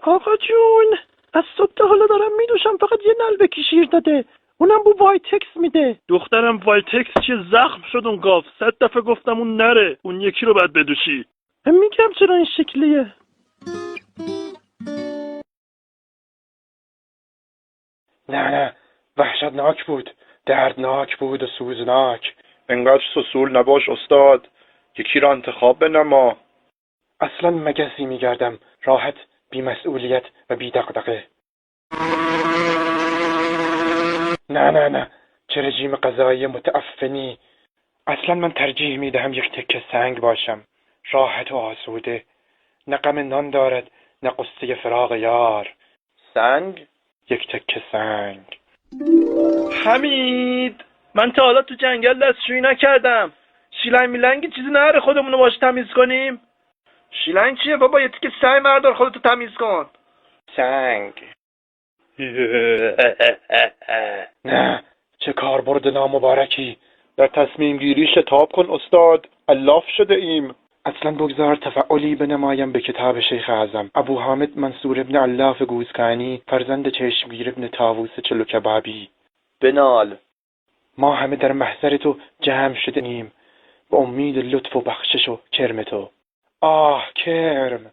آقا جون، از صبح تا حالا دارم میدوشم، فقط یه نلبکی شیر داده، اونم بو وایتکس میده. دخترم وایتکس چیه؟ زخم شد اون گاف. 100 دفعه گفتم اون نره، اون یکی رو باید بدوشی. میگم چرا این شکلیه. نه وحشتناک بود، دردناک بود و سوزناک. انقدر سسول نباش استاد، یکی را انتخاب بنما. اصلا مگسی میگردم، راحت، بی مسئولیت و بی دغدغه. نه چه رژیم غذایی متعفنی. اصلا من ترجیح میدهم یک تکه سنگ باشم، راحت و آسوده، نه غم نان دارد نه قصه فراق یار. سنگ؟ یک تکه سنگ. حمید، من تا حالا تو جنگل دستشویی نکردم. شیلنگ میلنگی چیزی نره خودمونو باش تمیز کنیم؟ شیلنگ چیه بابا؟ یه تیکه سنگ بردار خودتو تمیز کن. سنگ. نه، چه کاربرد نامبارکی. در تصمیم گیری شتاب کن استاد، الاف شده ایم. اصلا بگذار تفعلی بنمایم به کتاب شیخ اعظم ابو حامد منصور ابن علاف گوزکانی، فرزند چشمگیر ابن طاووس چلو کبابی. بنال. ما همه در محضر تو جمع شده ایم به امید لطف و بخشش و کرم تو. آه کرم،